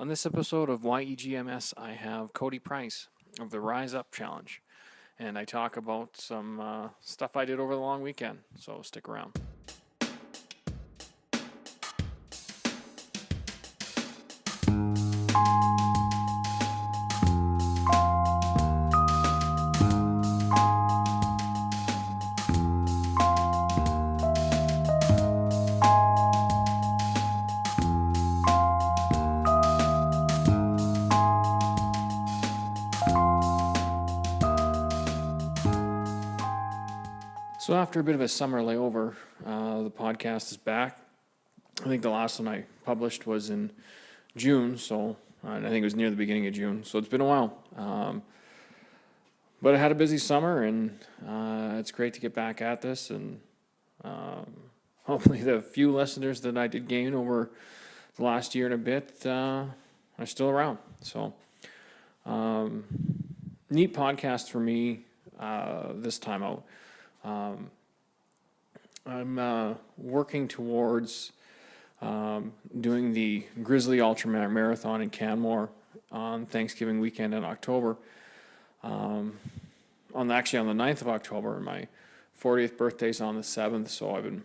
On this episode of YEGMS, I have Cody Price of the Rise Up Challenge, and I talk about some stuff I did over the long weekend, so stick around. So after a bit of a summer layover, the podcast is back. I think the last one I published was in June, so and I think it was near the beginning of June, so it's been a while. But I had a busy summer, and it's great to get back at this, and hopefully the few listeners that I did gain over the last year and a bit are still around. So neat podcast for me this time out. I'm working towards doing the Grizzly Ultra Marathon in Canmore on Thanksgiving weekend in October. On the 9th of October, and my 40th birthday is on the 7th, so I've been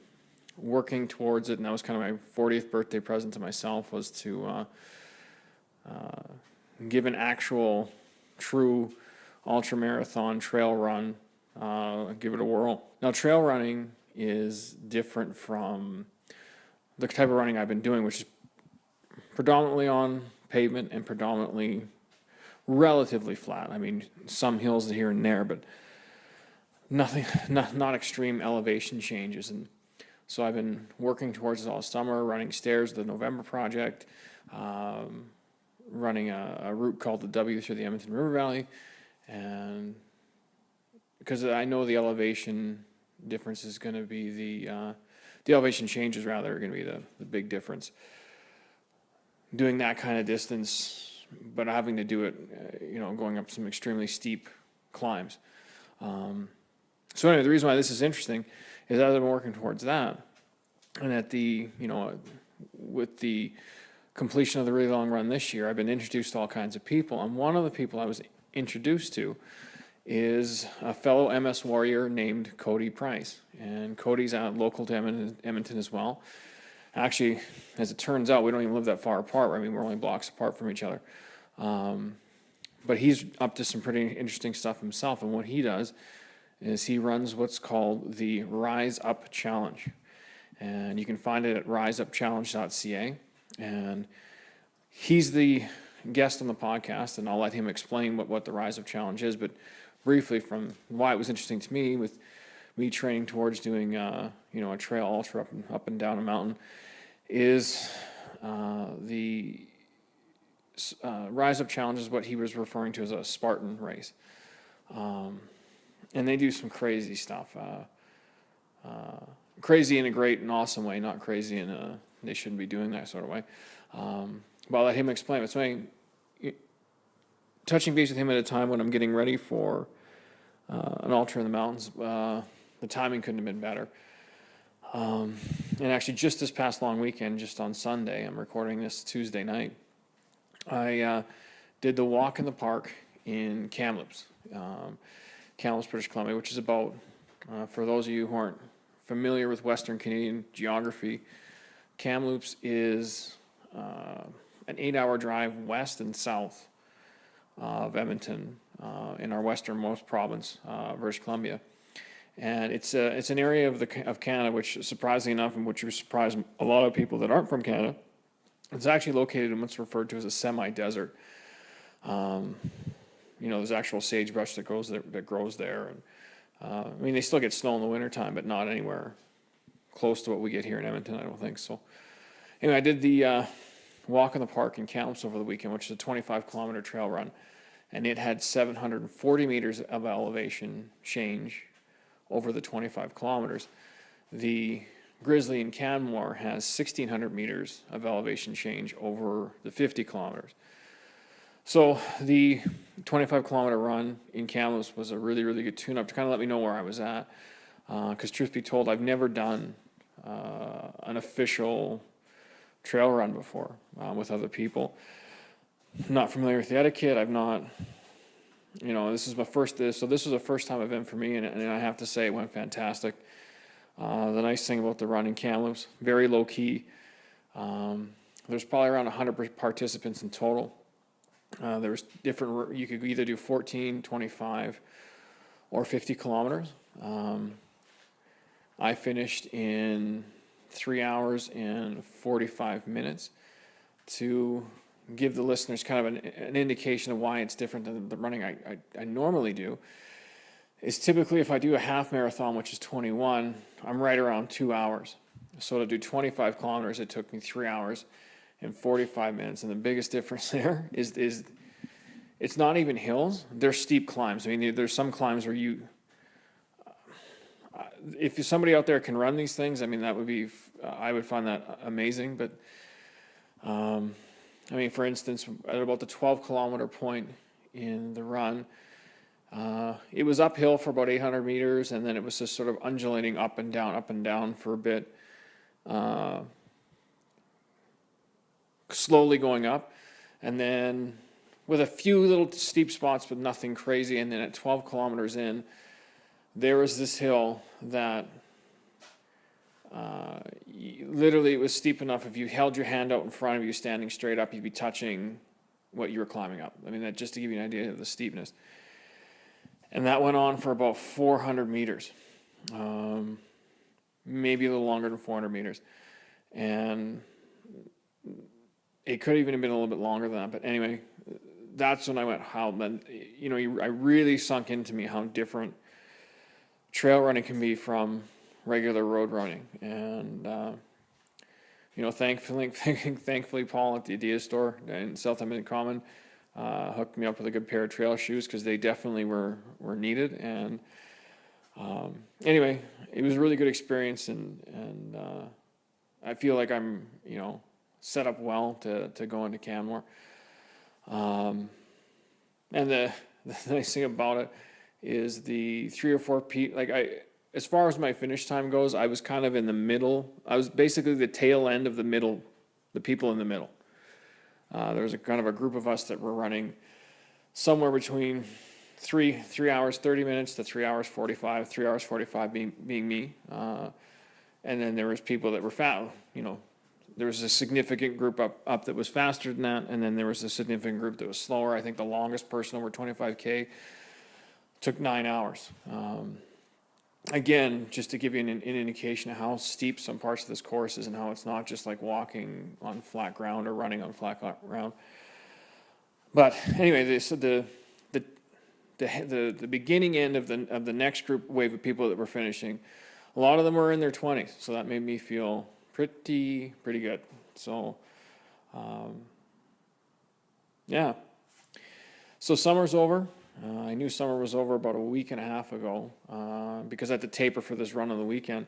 working towards it, and that was kind of my 40th birthday present to myself, was to give an actual, true ultra marathon trail run. Give it a whirl. Now, trail running is different from the type of running I've been doing, which is predominantly on pavement and predominantly relatively flat. I mean, some hills here and there, but not extreme elevation changes. And so I've been working towards this all summer, running stairs, the November project, running a route called the W through the Edmonton River Valley, and because I know the elevation difference is going to be the elevation changes rather are going to be the big difference. Doing that kind of distance, but having to do it, going up some extremely steep climbs. So anyway, the reason why this is interesting is as I'm working towards that, and at the, with the completion of the really long run this year, I've been introduced to all kinds of people, and one of the people I was introduced to is a fellow MS Warrior named Cody Price. And Cody's local to Edmonton as well. Actually, as it turns out, we don't even live that far apart. I mean, we're only blocks apart from each other. But he's up to some pretty interesting stuff himself. And what he does is he runs what's called the Rise Up Challenge. And you can find it at riseupchallenge.ca. And he's the guest on the podcast, and I'll let him explain what the Rise Up Challenge is. But briefly, from why it was interesting to me, with me training towards doing a trail ultra up and down a mountain, is the Rise Up Challenge is what he was referring to as a Spartan race, and they do some crazy stuff, crazy in a great and awesome way, not crazy in a they shouldn't be doing that sort of way. But I'll let him explain it. So touching base with him at a time when I'm getting ready for an ultra in the mountains, the timing couldn't have been better. And actually, just this past long weekend, just on Sunday, I'm recording this Tuesday night, I did the walk in the park in Kamloops, British Columbia, which is about, for those of you who aren't familiar with Western Canadian geography, Kamloops is an 8-hour drive west and south of Edmonton, in our westernmost province, British Columbia, and it's an area of Canada which, surprisingly enough, and which would surprise a lot of people that aren't from Canada, it's actually located in what's referred to as a semi-desert. There's actual sagebrush that grows there, and they still get snow in the wintertime, but not anywhere close to what we get here in Edmonton, I don't think so. Anyway, I did the walk in the park in Kamloops over the weekend, which is a 25-kilometer trail run, and it had 740 meters of elevation change over the 25 kilometers. The Grizzly in Canmore has 1,600 meters of elevation change over the 50 kilometers. So the 25-kilometer run in Kamloops was a really, really good tune-up to kind of let me know where I was at, because truth be told, I've never done an official trail run before with other people. not familiar with the etiquette. I've not, this is my first, so this was a first time event for me, and I have to say it went fantastic. The nice thing about the run in Kamloops, very low key. There's probably around 100 participants in total. There was different, you could either do 14, 25, or 50 kilometers. I finished in 3 hours and 45 minutes. To give the listeners kind of an indication of why it's different than the running I normally do, is typically if I do a half marathon, which is 21, I'm right around 2 hours. So to do 25 kilometers, it took me 3 hours and 45 minutes. And the biggest difference there is it's not even hills, they're steep climbs. I mean, there's some climbs where if somebody out there can run these things, I mean, that would be, I would find that amazing. But I mean, for instance, at about the 12-kilometer point in the run, it was uphill for about 800 meters, and then it was just sort of undulating up and down for a bit, slowly going up, and then with a few little steep spots, but nothing crazy. And then at 12 kilometers in, there was this hill that literally it was steep enough. If you held your hand out in front of you, standing straight up, you'd be touching what you were climbing up. I mean, that just to give you an idea of the steepness. And that went on for about 400 meters, maybe a little longer than 400 meters. And it could even have been a little bit longer than that. But anyway, that's when I went, I really sunk into me how different trail running can be from regular road running. And thankfully Paul at the Adidas store in South Edmonton Common hooked me up with a good pair of trail shoes, because they definitely were needed. And anyway, it was a really good experience, and I feel like I'm set up well to go into Canmore. And the nice thing about it is the 3 or 4 people, as far as my finish time goes, I was kind of in the middle. I was basically the tail end of the middle, the people in the middle. There was a kind of a group of us that were running somewhere between 3 hours 30 minutes to 3 hours 45. 3 hours 45 being me, and then there was people that were fat. There was a significant group up that was faster than that, and then there was a significant group that was slower. I think the longest person over 25K took 9 hours. Again, just to give you an indication of how steep some parts of this course is, and how it's not just like walking on flat ground or running on flat ground. But anyway, the beginning end of the next wave of people that were finishing, a lot of them were in their 20s, so that made me feel pretty good. So yeah. So summer's over. I knew summer was over about a week and a half ago, because I had to taper for this run on the weekend.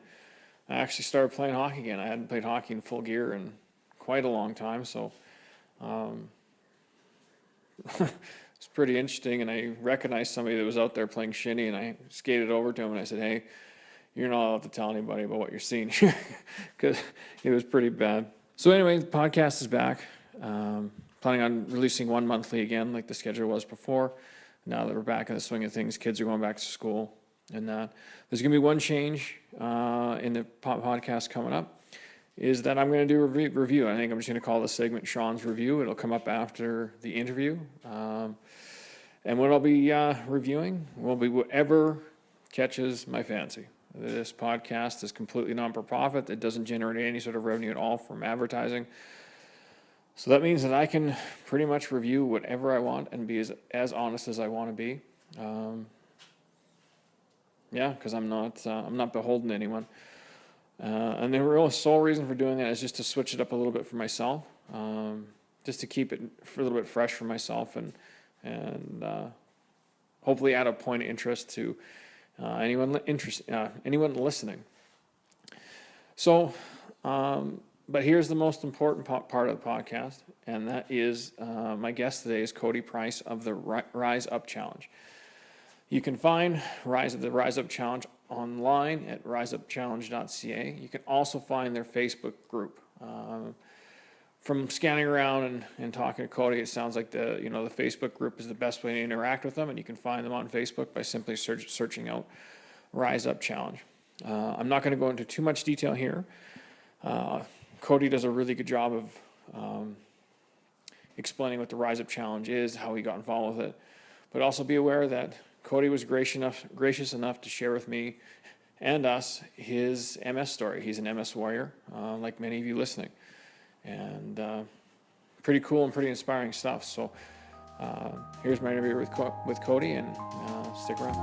I actually started playing hockey again. I hadn't played hockey in full gear in quite a long time, so it's pretty interesting. And I recognized somebody that was out there playing shinny, and I skated over to him and I said, "Hey, you're not allowed to tell anybody about what you're seeing here," because it was pretty bad. So anyway, the podcast is back. Planning on releasing one monthly again, like the schedule was before. Now that we're back in the swing of things, kids are going back to school, and there's going to be one change in the podcast coming up, is that I'm going to do a review. I think I'm just going to call this segment Sean's Review. It'll come up after the interview. And what I'll be reviewing will be whatever catches my fancy. This podcast is completely non-for-profit. It doesn't generate any sort of revenue at all from advertising. So that means that I can pretty much review whatever I want and be as honest as I want to be. Because I'm not beholden to anyone. And the real sole reason for doing that is just to switch it up a little bit for myself, just to keep it a little bit fresh for myself, and hopefully add a point of interest to anyone listening. So. But here's the most important part of the podcast, and that is my guest today is Cody Price of the Rise Up Challenge. You can find the Rise Up Challenge online at riseupchallenge.ca. You can also find their Facebook group. from scanning around and talking to Cody, it sounds like the Facebook group is the best way to interact with them, and you can find them on Facebook by simply searching out Rise Up Challenge. I'm not going to go into too much detail here. Cody does a really good job of explaining what the Rise Up Challenge is, how he got involved with it, but also be aware that Cody was gracious enough to share with me and us his MS story. He's an MS Warrior, like many of you listening. And pretty cool and pretty inspiring stuff. So here's my interview with Cody, and stick around.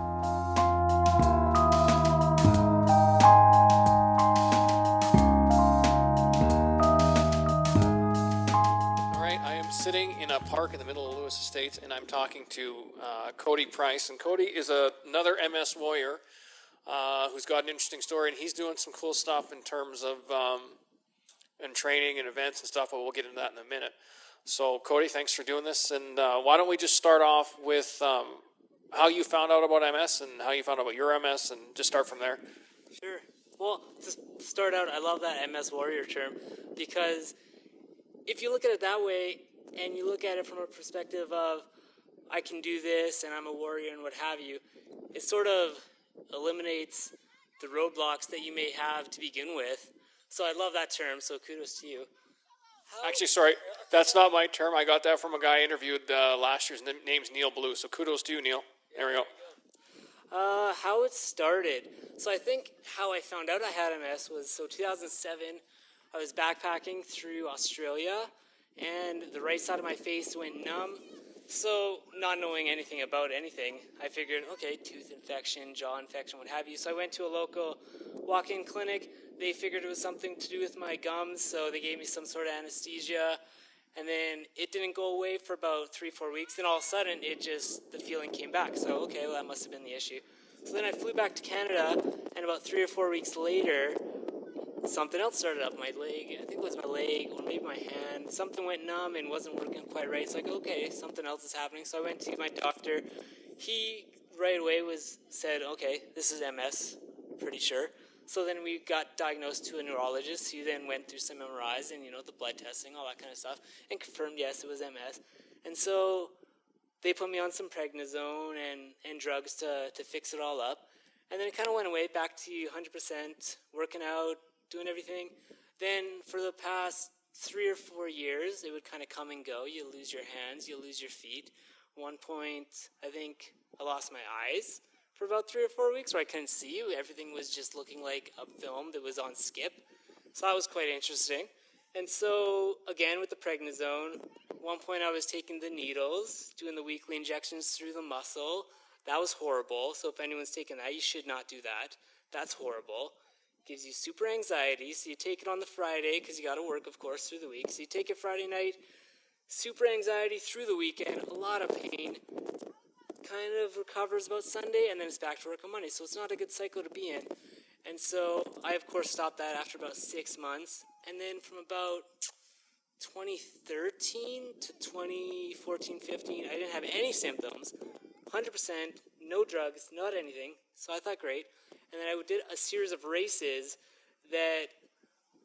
All right, I am sitting in a park in the middle of Lewis Estates, and I'm talking to Cody Price. And Cody is another MS Warrior who's got an interesting story, and he's doing some cool stuff in terms of and training and events and stuff, but we'll get into that in a minute. So, Cody, thanks for doing this. And why don't we just start off with how you found out about MS and how you found out about your MS, and just start from there. Sure. Well, to start out, I love that MS Warrior term, because if you look at it that way, and you look at it from a perspective of, I can do this, and I'm a warrior, and what have you, it sort of eliminates the roadblocks that you may have to begin with. So I love that term, so kudos to you. Actually, sorry, that's not my term. I got that from a guy I interviewed last year's name's Neil Blue, so kudos to you, Neil. There we go. How it started. So I think how I found out I had MS was, 2007, I was backpacking through Australia, and the right side of my face went numb. So not knowing anything about anything, I figured, okay, tooth infection, jaw infection, what have you. So I went to a local walk-in clinic. They figured it was something to do with my gums, so they gave me some sort of anesthesia. And then it didn't go away for about 3-4 weeks. Then all of a sudden, the feeling came back. So, okay, well, that must have been the issue. So then I flew back to Canada, and about 3 or 4 weeks later, something else started up my leg. I think it was my leg or maybe my hand. Something went numb and wasn't working quite right. It's like, okay, something else is happening. So I went to my doctor. He right away said, okay, this is MS, pretty sure. So then we got diagnosed to a neurologist who then went through some MRIs and, the blood testing, all that kind of stuff, and confirmed, yes, it was MS. And so they put me on some prednisone and drugs to fix it all up. And then it kind of went away back to 100%, working out, doing everything. Then for the past 3 or 4 years, it would kind of come and go. You lose your hands, you lose your feet. One point, I think I lost my eyes for about 3 or 4 weeks, where I couldn't see. Everything was just looking like a film that was on skip. So that was quite interesting. And so, again, with the prednisone, one point I was taking the needles, doing the weekly injections through the muscle. That was horrible. So if anyone's taking that, you should not do that. That's horrible. Gives you super anxiety. So you take it on the Friday, because you got to work, of course, through the week. So you take it Friday night, super anxiety through the weekend, a lot of pain. Kind of recovers about Sunday, and then it's back to work on Monday. So it's not a good cycle to be in. And so I, of course, stopped that after about 6 months. And then from about 2013 to 2014, 15, I didn't have any symptoms. 100%, no drugs, not anything. So I thought, great. And then I did a series of races that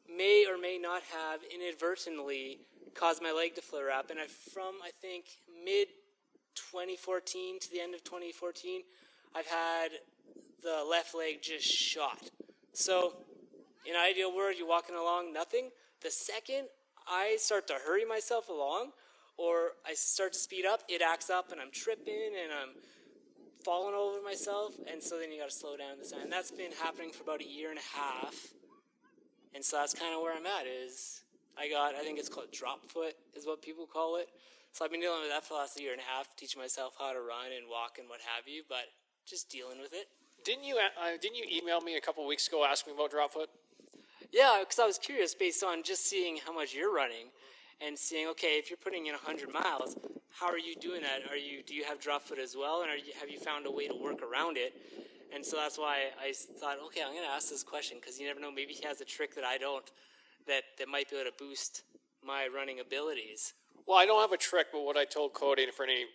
may or may not have inadvertently caused my leg to flare up. And from, I think, mid-2014 to the end of 2014, I've had the left leg just shot. So, in an ideal world, you're walking along, nothing. The second I start to hurry myself along, or I start to speed up, it acts up and I'm tripping and I'm falling over myself, and so then you got to slow down this. And that's been happening for about 1.5 years. And so that's kind of where I'm at. I think it's called drop foot is what people call it. So I've been dealing with that for the last 1.5 years, teaching myself how to run and walk and what have you, but just dealing with it. Didn't you email me a couple weeks ago asking me about drop foot? Yeah, because I was curious based on just seeing how much you're running and seeing, okay, if you're putting in 100 miles, how are you doing that? Do you have drop foot as well, and have you found a way to work around it? And so that's why I thought, okay, I'm going to ask this question, because you never know, maybe he has a trick that I don't, that might be able to boost my running abilities. Well, I don't have a trick, but what I told Cody, and for any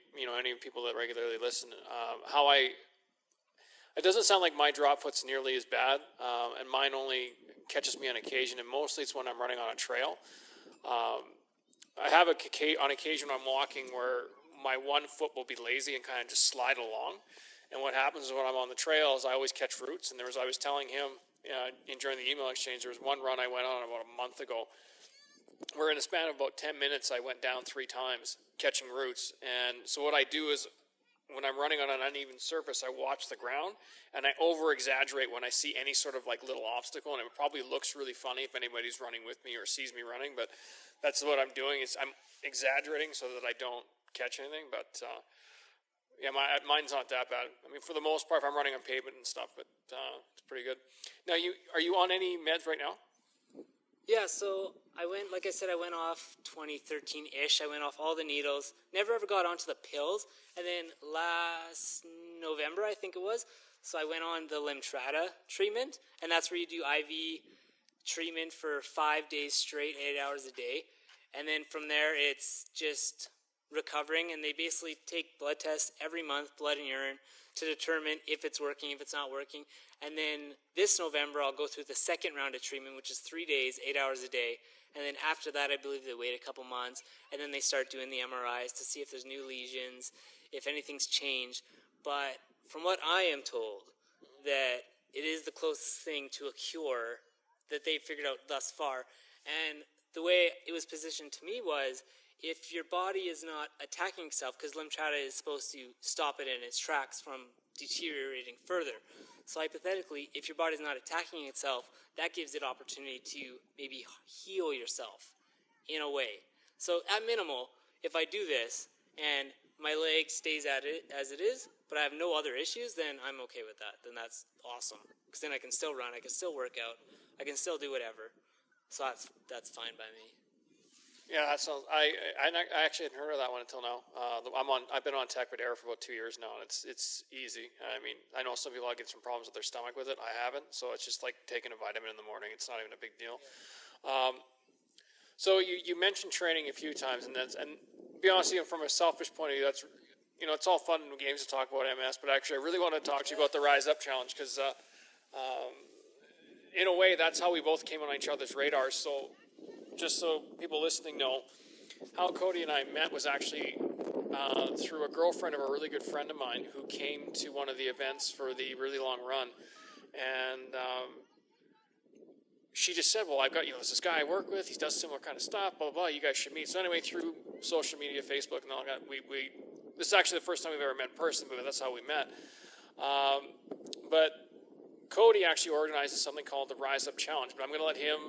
people that regularly listen, it doesn't sound like my drop foot's nearly as bad, and mine only catches me on occasion, and mostly it's when I'm running on a trail. I have on occasion when I'm walking where my one foot will be lazy and kind of just slide along. And what happens is when I'm on the trails, I always catch roots. And I was telling him during the email exchange, there was one run I went on about a month ago where in a span of about 10 minutes, I went down 3 times catching roots. And so what I do is when I'm running on an uneven surface, I watch the ground and I over-exaggerate when I see any sort of like little obstacle. And it probably looks really funny if anybody's running with me or sees me running, but that's what I'm doing. I'm exaggerating so that I don't catch anything. But yeah, mine's not that bad. I mean, for the most part, if I'm running on pavement and stuff, but it's pretty good. Now, are you on any meds right now? Yeah, so like I said, I went off 2013-ish. I went off all the needles. Never ever got onto the pills. And then last November, I think it was, so I went on the Limtrata treatment. And that's where you do IV treatment for 5 days straight, 8 hours a day. And then from there, it's just recovering. And they basically take blood tests every month, blood and urine, to determine if it's working, if it's not working. And then this November, I'll go through the second round of treatment, which is 3 days, 8 hours a day. And then after that, I believe they wait a couple months. And then they start doing the MRIs to see if there's new lesions, if anything's changed. But from what I am told, that it is the closest thing to a cure that they've figured out thus far. And the way it was positioned to me was, if your body is not attacking itself, because Limtrata is supposed to stop it in its tracks from deteriorating further. So hypothetically, if your body's not attacking itself, that gives it opportunity to maybe heal yourself in a way. So at minimal, if I do this and my leg stays at it as it is, but I have no other issues, then I'm okay with that. Then that's awesome. Because then I can still run, I can still work out, I can still do whatever. So that's fine by me. Yeah, that sounds. I actually hadn't heard of that one until now. I've been on Tecfidera for about 2 years now, and it's easy. I mean, I know some people get some problems with their stomach with it. I haven't, so it's just like taking a vitamin in the morning. It's not even a big deal. So you mentioned training a few times, and to be honest with you, from a selfish point of view, that's it's all fun and games to talk about MS, but actually I really want to talk to you about the Rise Up Challenge because in a way that's how we both came on each other's radars. So. Just so people listening know, how Cody and I met was actually through a girlfriend of a really good friend of mine who came to one of the events for the really long run. And she just said, well, I've got, there's this guy I work with, he does similar kind of stuff, blah, blah, blah, you guys should meet. So anyway, through social media, Facebook and all that, this is actually the first time we've ever met in person, but that's how we met. But Cody actually organizes something called the Rise Up Challenge, but I'm going to let him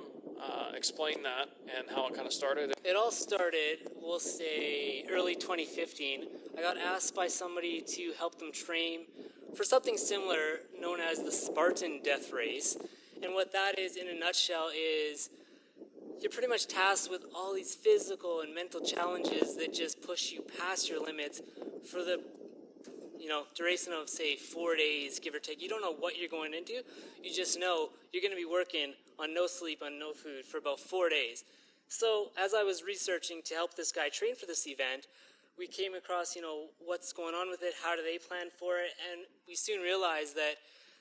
explain that and how it kind of started. It all started, we'll say, early 2015. I got asked by somebody to help them train for something similar known as the Spartan Death Race. And what that is, in a nutshell, is you're pretty much tasked with all these physical and mental challenges that just push you past your limits for the duration of, say, 4 days, give or take. You don't know what you're going into. You just know you're going to be working on no sleep, on no food for about 4 days. So as I was researching to help this guy train for this event, we came across, what's going on with it, how do they plan for it, and we soon realized that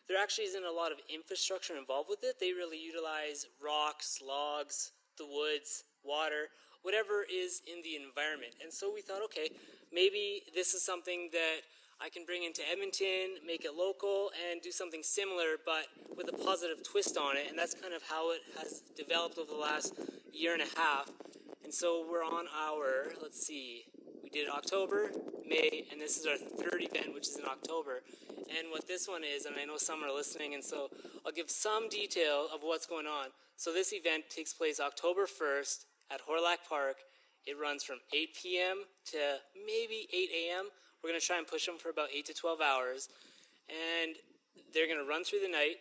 there actually isn't a lot of infrastructure involved with it. They really utilize rocks, logs, the woods, water, whatever is in the environment. And so we thought, okay, maybe this is something that I can bring into Edmonton, make it local, and do something similar, but with a positive twist on it. And that's kind of how it has developed over the last year and a half. And so we're on we did October, May, and this is our third event, which is in October. And what this one is, and I know some are listening, and so I'll give some detail of what's going on. So this event takes place October 1st at Horlack Park. It runs from 8 p.m. to maybe 8 a.m., We're going to try and push them for about 8 to 12 hours, and they're going to run through the night,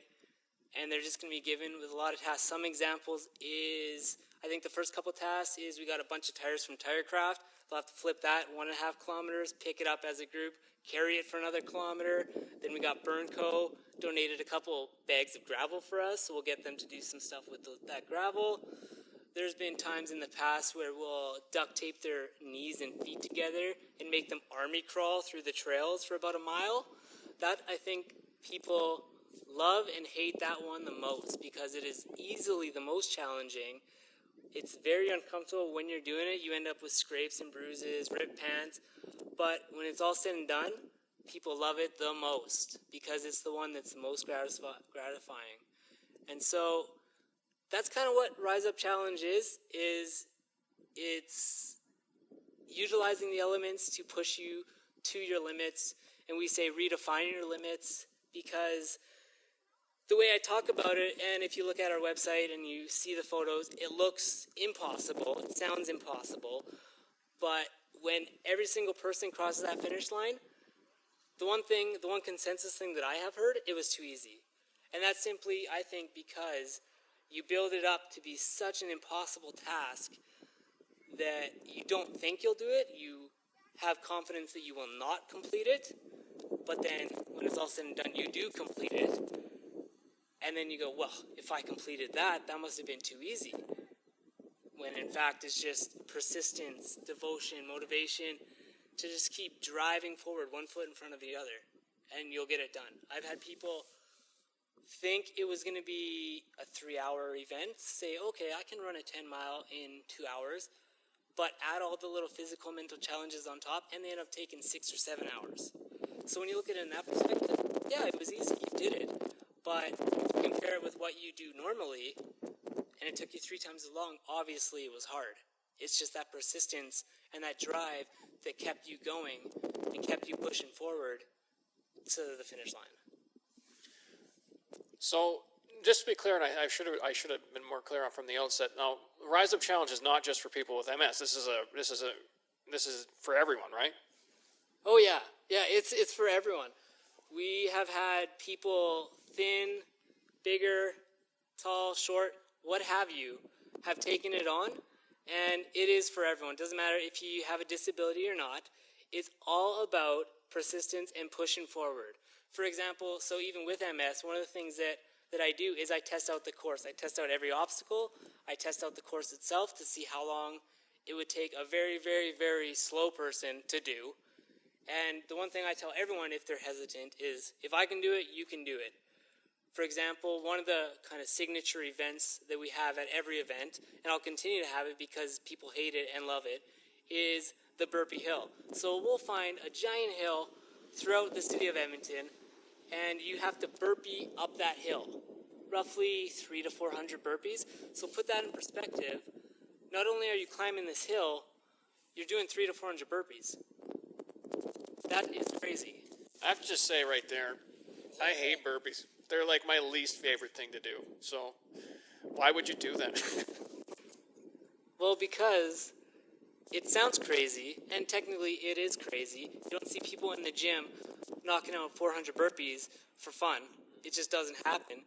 and they're just going to be given with a lot of tasks. Some examples is, I think the first couple tasks is we got a bunch of tires from Tirecraft. They'll have to flip that 1.5 kilometers, pick it up as a group, carry it for another kilometer. Then we got Burnco, donated a couple bags of gravel for us, so we'll get them to do some stuff with that gravel. There's been times in the past where we'll duct tape their knees and feet together and make them army crawl through the trails for about a mile. That, I think, people love and hate that one the most because it is easily the most challenging It's very uncomfortable when you're doing it. You end up with scrapes and bruises, ripped pants. But when it's all said and done, people love it the most because it's the one that's the most gratifying. And so that's kind of what Rise Up Challenge is it's utilizing the elements to push you to your limits. And we say redefine your limits because the way I talk about it, and if you look at our website and you see the photos, it looks impossible. It sounds impossible. But when every single person crosses that finish line, the one consensus thing that I have heard, it was too easy. And that's simply, I think, because you build it up to be such an impossible task that you don't think you'll do it. You have confidence that you will not complete it. But then when it's all said and done, you do complete it. And then you go, well, if I completed that, that must have been too easy. When in fact it's just persistence, devotion, motivation to just keep driving forward one foot in front of the other. And you'll get it done. I've had people think it was going to be a 3-hour event, say, okay, I can run a 10-mile in 2 hours, but add all the little physical, mental challenges on top, and they end up taking 6 or 7 hours. So when you look at it in that perspective, yeah, it was easy, you did it. But if you compare it with what you do normally, and it took you 3 times as long, obviously it was hard. It's just that persistence and that drive that kept you going and kept you pushing forward to the finish line. So, just to be clear, and I should have been more clear on from the outset. Now, Rise Up Challenge is not just for people with MS. This is for everyone, right? Oh yeah, it's for everyone. We have had people thin, bigger, tall, short, what have you, have taken it on, and it is for everyone. It doesn't matter if you have a disability or not. It's all about persistence and pushing forward. For example, so even with MS, one of the things that I do is I test out the course. I test out every obstacle. I test out the course itself to see how long it would take a very, very, very slow person to do. And the one thing I tell everyone if they're hesitant is, if I can do it, you can do it. For example, one of the kind of signature events that we have at every event, and I'll continue to have it because people hate it and love it, is the Burpee Hill. So we'll find a giant hill throughout the city of Edmonton, and you have to burpee up that hill, roughly 300 to 400 burpees. So put that in perspective. Not only are you climbing this hill, you're doing 300 to 400 burpees. That is crazy. I have to just say right there, I hate burpees. They're like my least favorite thing to do. So, why would you do that? Well, because it sounds crazy, and technically it is crazy. You don't see people in the gym knocking out 400 burpees for fun. It just doesn't happen.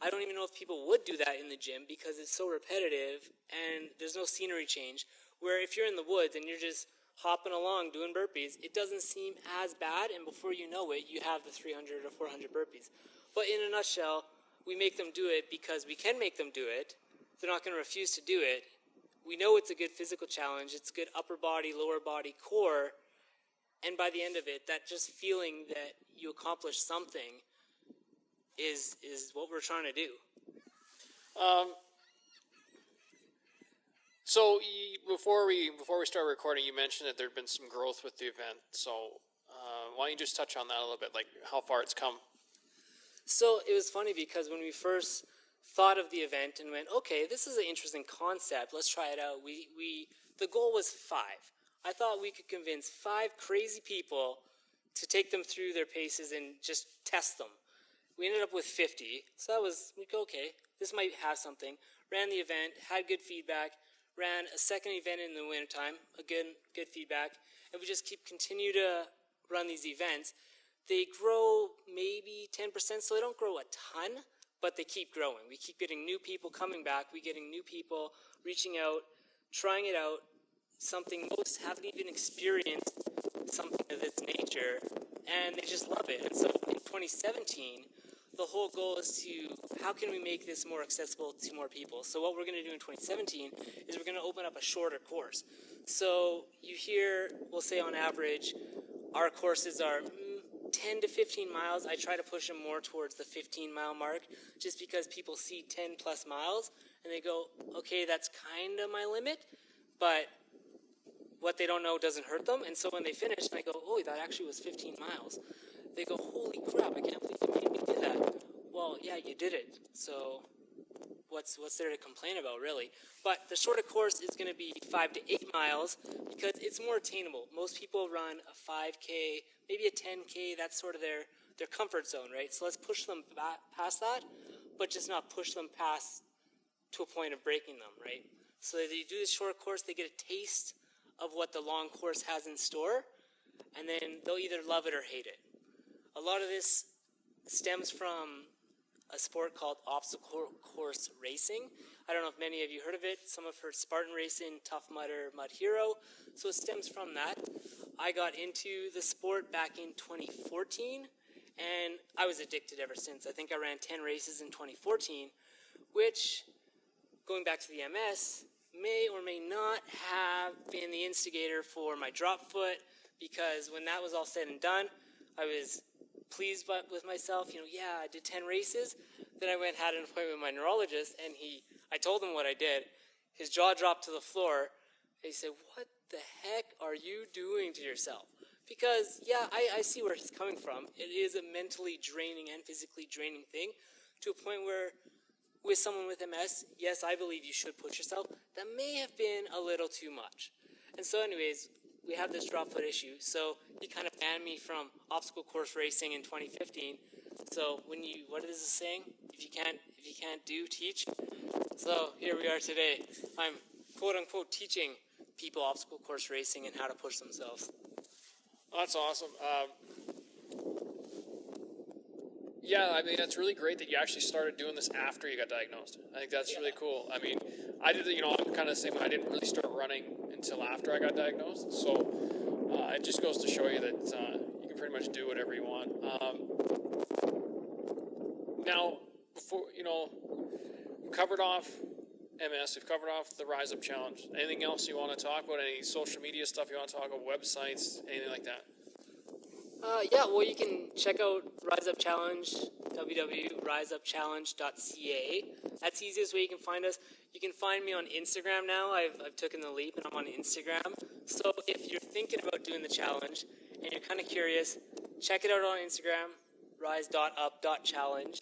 I don't even know if people would do that in the gym because it's so repetitive and there's no scenery change. Where if you're in the woods and you're just hopping along doing burpees, it doesn't seem as bad, and before you know it, you have the 300 or 400 burpees. But in a nutshell, we make them do it because we can make them do it. They're not going to refuse to do it. We know it's a good physical challenge. It's good upper body, lower body, core. And by the end of it, that just feeling that you accomplished something is what we're trying to do. So before we start recording, you mentioned that there had been some growth with the event. So why don't you just touch on that a little bit, like how far it's come? So it was funny because when we first thought of the event and went, okay, this is an interesting concept, let's try it out. The goal was 5. I thought we could convince 5 crazy people to take them through their paces and just test them. We ended up with 50, so that was, okay, this might have something. Ran the event, had good feedback, ran a second event in the wintertime, good feedback, and we just continue to run these events. They grow maybe 10%, so they don't grow a ton, but they keep growing. We keep getting new people coming back. We're getting new people reaching out, trying it out, something most haven't even experienced something of this nature, and they just love it. And so in 2017, the whole goal is how can we make this more accessible to more people? So what we're going to do in 2017 is we're going to open up a shorter course. So you hear, we'll say on average, our courses are 10 to 15 miles. I try to push them more towards the 15-mile mark just because people see 10 plus miles and they go, okay, that's kind of my limit, but what they don't know doesn't hurt them. And so when they finish, and I go, oh, that actually was 15 miles. They go, holy crap, I can't believe you made me do that. Well, yeah, you did it. So what's there to complain about, really? But the shorter course is going to be 5 to 8 miles because it's more attainable. Most people run a 5K, maybe a 10K. That's sort of their comfort zone, right? So let's push them past that, but just not push them past to a point of breaking them, right? So they do this short course, they get a taste of what the long course has in store, and then they'll either love it or hate it. A lot of this stems from a sport called obstacle course racing. I don't know if many of you heard of it. Some have heard Spartan Racing, Tough Mudder, Mud Hero. So it stems from that. I got into the sport back in 2014, and I was addicted ever since. I think I ran 10 races in 2014, which, going back to the MS, may or may not have been the instigator for my drop foot, because when that was all said and done, I was pleased with myself. I did 10 races. Then I went and had an appointment with my neurologist, and I told him what I did. His jaw dropped to the floor. He said, what the heck are you doing to yourself? Because, I see where he's coming from. It is a mentally draining and physically draining thing, to a point where with someone with MS, yes, I believe you should push yourself. That may have been a little too much. And so anyways, we have this drop foot issue. So he kind of banned me from obstacle course racing in 2015. So what is this saying? If you can't do, teach. So here we are today. I'm quote unquote teaching people obstacle course racing and how to push themselves. Oh, that's awesome. Yeah, I mean, that's really great that you actually started doing this after you got diagnosed. I think that's really cool. I mean, I did, I'm kind of the same way. I didn't really start running until after I got diagnosed. So it just goes to show you that you can pretty much do whatever you want. Now, before, we covered off MS, we've covered off the Rise Up Challenge. Anything else you want to talk about? Any social media stuff you want to talk about? Websites, anything like that? You can check out Rise Up Challenge, www.riseupchallenge.ca. That's the easiest way you can find us. You can find me on Instagram now. I've taken the leap and I'm on Instagram. So if you're thinking about doing the challenge and you're kind of curious, check it out on Instagram, rise.up.challenge.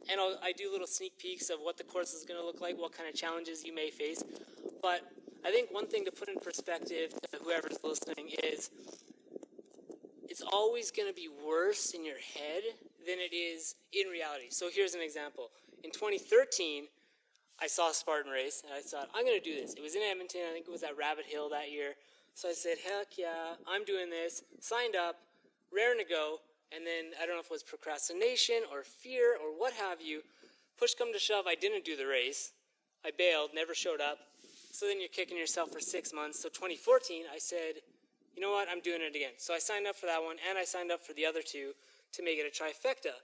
And I do little sneak peeks of what the course is going to look like, what kind of challenges you may face. But I think one thing to put in perspective to whoever's listening is, it's always going to be worse in your head than it is in reality. So here's an example. In 2013, I saw a Spartan race, and I thought, I'm going to do this. It was in Edmonton. I think it was at Rabbit Hill that year. So I said, heck yeah, I'm doing this. Signed up, raring to go. And then, I don't know if it was procrastination or fear or what have you. Push come to shove, I didn't do the race. I bailed, never showed up. So then you're kicking yourself for 6 months. So 2014, I said, you know what, I'm doing it again. So I signed up for that one, and I signed up for the other two to make it a trifecta,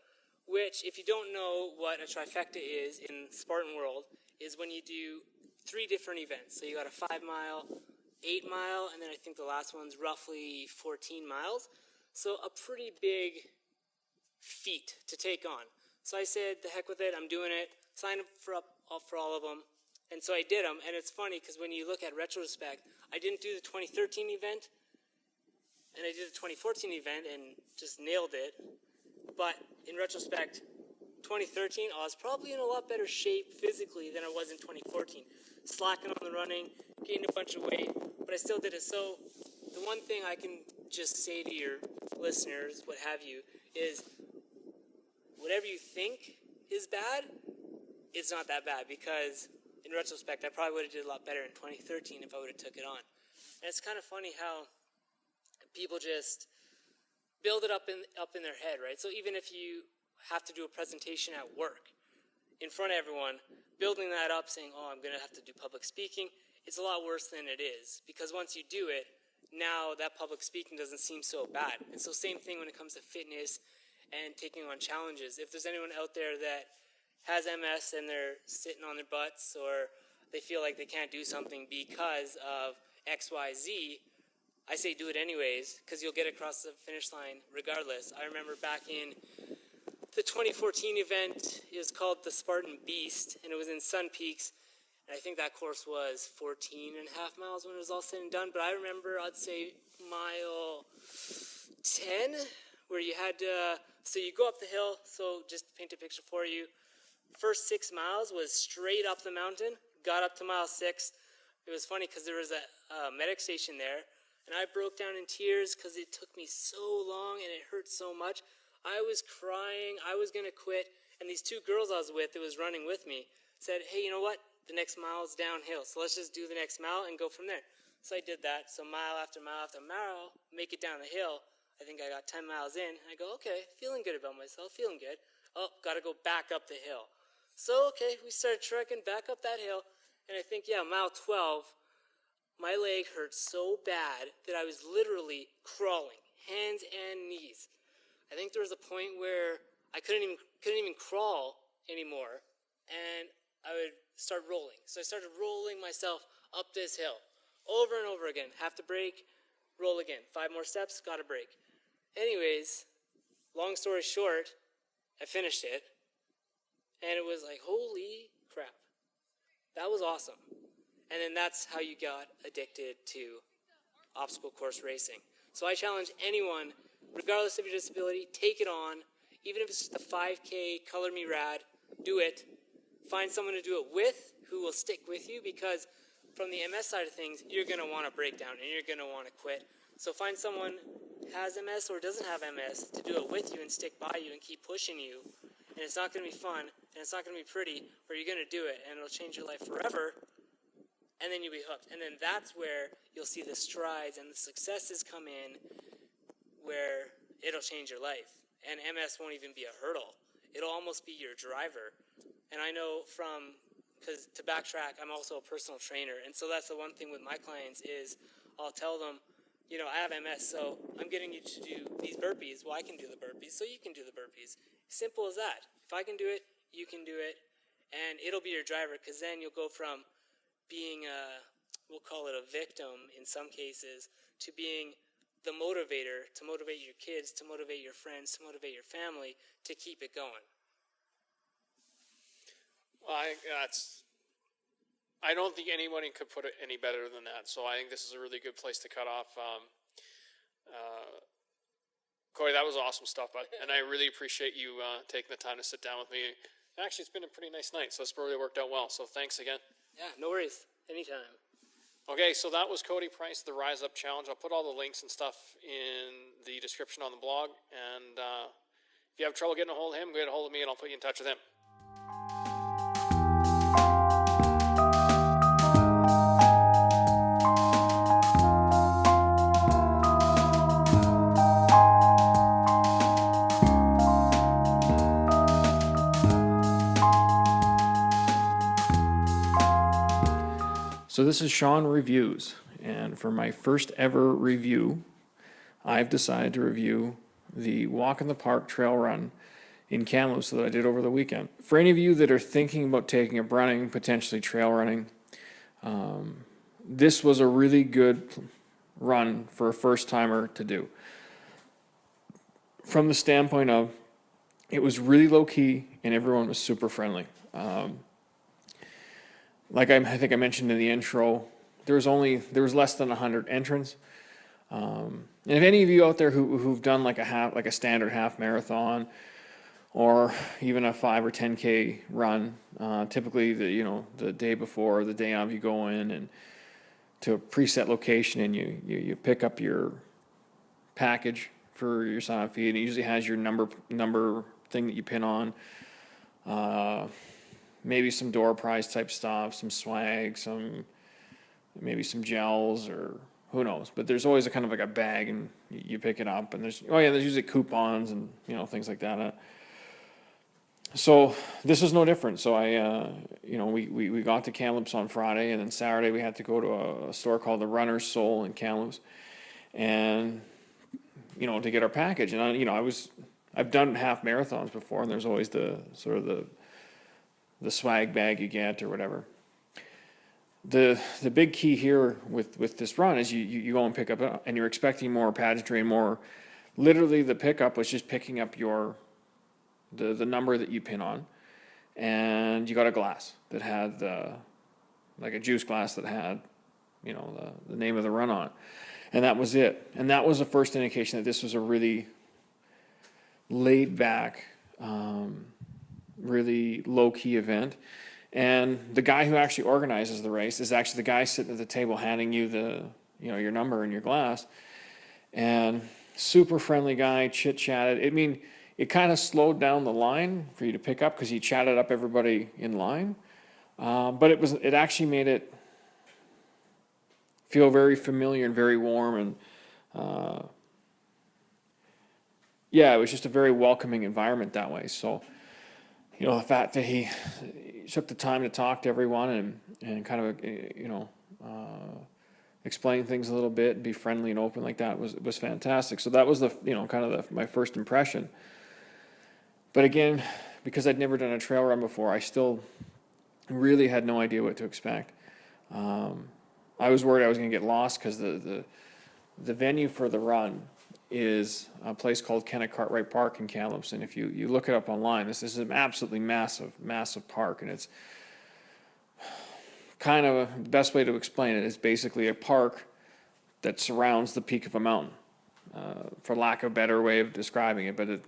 which, if you don't know what a trifecta is in Spartan world, is when you do 3 different events. So you got a 5 mile, 8 mile, and then I think the last one's roughly 14 miles. So a pretty big feat to take on. So I said, the heck with it, I'm doing it. Signed up for all of them. And so I did them. And it's funny because when you look at retrospect, I didn't do the 2013 event. And I did the 2014 event and just nailed it. But in retrospect, 2013, I was probably in a lot better shape physically than I was in 2014. Slacking on the running, gained a bunch of weight, but I still did it. So the one thing I can just say to your listeners, what have you, is whatever you think is bad, it's not that bad, because in retrospect, I probably would have did a lot better in 2013 if I would have took it on. And it's kind of funny how people just build it up in their head, right? So even if you have to do a presentation at work in front of everyone, building that up, saying, oh, I'm going to have to do public speaking, it's a lot worse than it is, because once you do it, now that public speaking doesn't seem so bad. And so same thing when it comes to fitness and taking on challenges. If there's anyone out there that has MS and they're sitting on their butts, or they feel like they can't do something because of X, Y, Z, I say do it anyways, because you'll get across the finish line regardless. I remember back in the 2014 event, it was called the Spartan Beast, and it was in Sun Peaks, I think that course was 14 and a half miles when it was all said and done. But I remember, I'd say mile 10, where you had to, so you go up the hill. So just to paint a picture for you, first 6 miles was straight up the mountain, got up to mile 6. It was funny because there was a medic station there, and I broke down in tears because it took me so long and it hurt so much. I was crying. I was going to quit. And these 2 girls I was with that was running with me said, hey, you know what? The next mile is downhill, so let's just do the next mile and go from there. So I did that. So mile after mile after mile, make it down the hill. I think I got 10 miles in. I go, okay, feeling good about myself, feeling good. Oh, got to go back up the hill. So, okay, we started trekking back up that hill. And I think, mile 12, my leg hurt so bad that I was literally crawling, hands and knees. I think there was a point where I couldn't even crawl anymore, and I would start rolling. So I started rolling myself up this hill over and over again. Have to brake, roll again. 5 more steps, got to brake. Anyways, long story short, I finished it, and it was like, holy crap. That was awesome. And then that's how you got addicted to obstacle course racing. So I challenge anyone, regardless of your disability, take it on. Even if it's just a 5K, color me rad, do it. Find someone to do it with who will stick with you, because from the MS side of things, you're going to want to break down and you're going to want to quit. So find someone who has MS or doesn't have MS to do it with you and stick by you and keep pushing you. And it's not going to be fun, and it's not going to be pretty, but you're going to do it, and it'll change your life forever, and then you'll be hooked. And then that's where you'll see the strides and the successes come in, where it'll change your life. And MS won't even be a hurdle. It'll almost be your driver. And I know because to backtrack, I'm also a personal trainer, and so that's the one thing with my clients is I'll tell them, I have MS, so I'm getting you to do these burpees. Well, I can do the burpees, so you can do the burpees. Simple as that. If I can do it, you can do it, and it'll be your driver, because then you'll go from being we'll call it a victim in some cases, to being the motivator, to motivate your kids, to motivate your friends, to motivate your family, to keep it going. Well, I don't think anybody could put it any better than that. So I think this is a really good place to cut off. Cody, that was awesome stuff, bud. And I really appreciate you taking the time to sit down with me. Actually, it's been a pretty nice night, so it's really worked out well. So thanks again. Yeah, no worries. Anytime. Okay, so that was Cody Price, the Rise Up Challenge. I'll put all the links and stuff in the description on the blog. And if you have trouble getting a hold of him, get a hold of me and I'll put you in touch with him. So this is Sean Reviews, and for my first ever review, I've decided to review the Walk in the Park trail run in Kamloops that I did over the weekend. For any of you that are thinking about taking up running, potentially trail running, this was a really good run for a first-timer to do. From the standpoint of, it was really low-key and everyone was super friendly. Like I think I mentioned in the intro, there was less than 100 entrants. And if any of you out there who've done like a standard half marathon, or even a 5 or 10K run, typically the day before or the day of, you go in and to a preset location and you pick up your package for your sign-up fee, and it usually has your number thing that you pin on. Maybe some door prize type stuff, some swag, maybe some gels, or who knows. But there's always a kind of like a bag, and you pick it up, and there's usually coupons and things like that. So this was no different. So we got to Kamloops on Friday, and then Saturday we had to go to a store called the Runner's Soul in Kamloops, and to get our package. And I've done half marathons before, and there's always the sort of the swag bag you get or whatever. The big key here with this run is you go and pick up, and you're expecting more pageantry and more. Literally, the pickup was just picking up the number that you pin on, and you got a glass that had like a juice glass that had, the name of the run on it. And that was it. And that was the first indication that this was a really laid back, really low key event. And the guy who actually organizes the race is actually the guy sitting at the table handing you your number and your glass. And super friendly guy, chit chatted. I mean, it kind of slowed down the line for you to pick up because he chatted up everybody in line. But it actually made it feel very familiar and very warm, and it was just a very welcoming environment that way. So, the fact that he took the time to talk to everyone and kind of explain things a little bit and be friendly and open like that was fantastic. So that was my first impression. But again, because I'd never done a trail run before, I still really had no idea what to expect. I was worried I was going to get lost because the venue for the run is a place called Kenna Cartwright Park in Kamloops. And if you look it up online, this is an absolutely massive park. And it's kind of the best way to explain it is basically a park that surrounds the peak of a mountain, for lack of a better way of describing it. But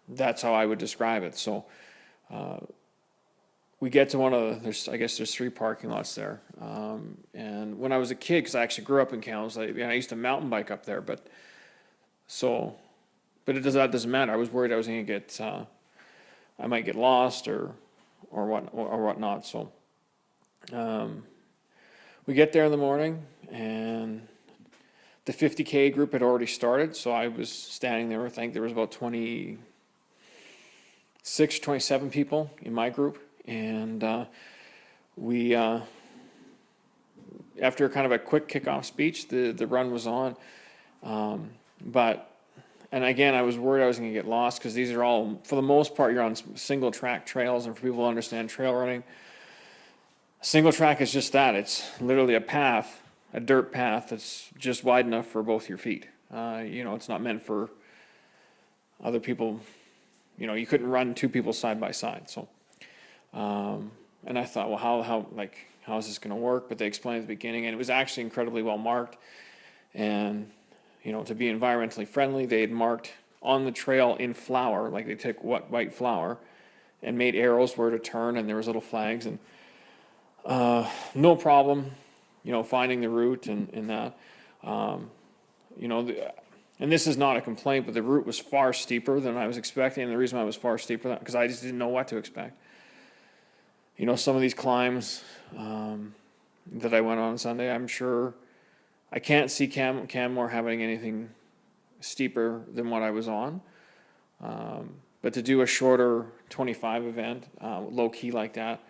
that's how I would describe it. So we get to one of there's 3 parking lots there. And when I was a kid, because I actually grew up in Kamloops, I used to mountain bike up there. But that doesn't matter. I was worried I was going to I might get lost or whatnot. So we get there in the morning, and the 50K group had already started. So I was standing there. I think there was about 26, 27 people in my group. And we, after kind of a quick kickoff speech, the run was on. And again, I was worried I was going to get lost because these are all, for the most part, you're on single track trails. And for people who understand trail running, single track is just that. It's literally a path, a dirt path that's just wide enough for both your feet. It's not meant for other people. You couldn't run 2 people side by side. So, and I thought, well, how is this going to work? But they explained at the beginning, and it was actually incredibly well marked. And to be environmentally friendly, they had marked on the trail in flour, like they took white flour and made arrows where to turn, and there was little flags, and no problem, finding the route and that. And this is not a complaint, but the route was far steeper than I was expecting, and the reason why it was far steeper, because I just didn't know what to expect. Some of these climbs that I went on Sunday, I'm sure I can't see Canmore having anything steeper than what I was on. But to do a shorter 25 event, low key like that,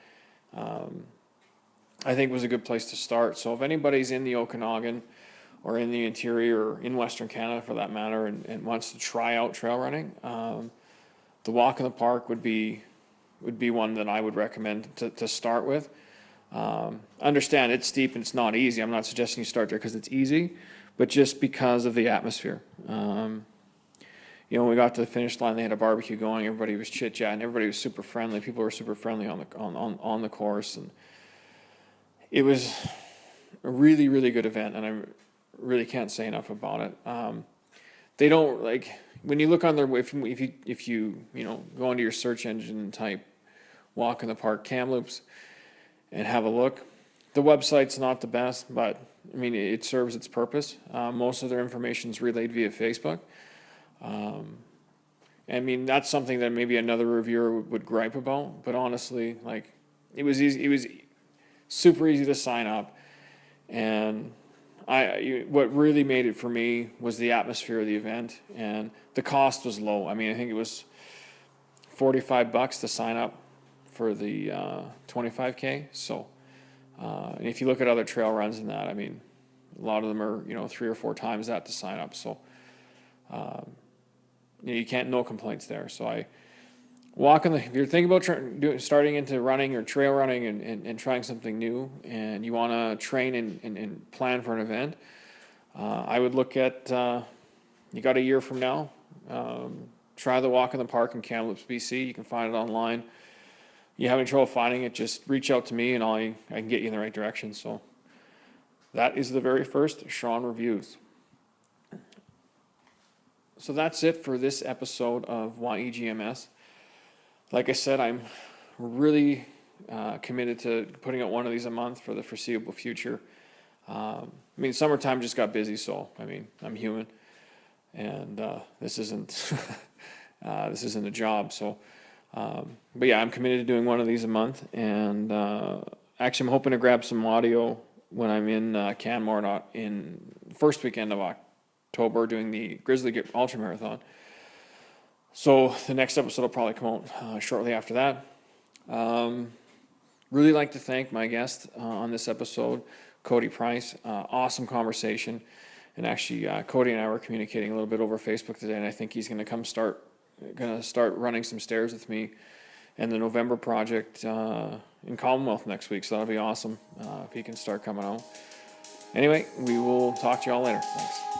I think was a good place to start. So if anybody's in the Okanagan or in the interior or in Western Canada for that matter and wants to try out trail running, the walk in the park would be one that I would recommend to start with. Understand it's steep and it's not easy. I'm not suggesting you start there because it's easy, but just because of the atmosphere. When we got to the finish line, they had a barbecue going. Everybody was chit-chatting. Everybody was super friendly. People were super friendly on the course, and it was a really, really good event, and I really can't say enough about it. They don't when you look on their if you go into your search engine and type "Walk in the Park Kamloops" and have a look. The website's not the best, but I mean it serves its purpose. Most of their information is relayed via Facebook. I mean that's something that maybe another reviewer would gripe about, but honestly, it was easy. It was super easy to sign up, and what really made it for me was the atmosphere of the event, and the cost was low. I mean, I think it was $45 to sign up for the 25K. So, and if you look at other trail runs in that, I mean, a lot of them are 3 or 4 times that to sign up. So, you can't, no complaints there. So if you're thinking about starting into running or trail running and trying something new, and you want to train and plan for an event, I would look at, you got a year from now, try the Walk in the Park in Kamloops, BC. You can find it online. you have any trouble finding it, just reach out to me and I can get you in the right direction. So that is the very first Sean Reviews. So that's it for this episode of YEGMS. Like I said, I'm really committed to putting out one of these a month for the foreseeable future. I mean, summertime just got busy, so I mean, I'm human, and this isn't this isn't a job. So, but yeah, I'm committed to doing one of these a month, and actually, I'm hoping to grab some audio when I'm in Canmore in first weekend of October doing the Grizzly Ultra Marathon. So the next episode will probably come out shortly after that. Really like to thank my guest on this episode, Cody Price. Awesome conversation. And actually, Cody and I were communicating a little bit over Facebook today, and I think he's going to start running some stairs with me in the November project in Commonwealth next week. So that'll be awesome if he can start coming out. Anyway, we will talk to y'all later. Thanks.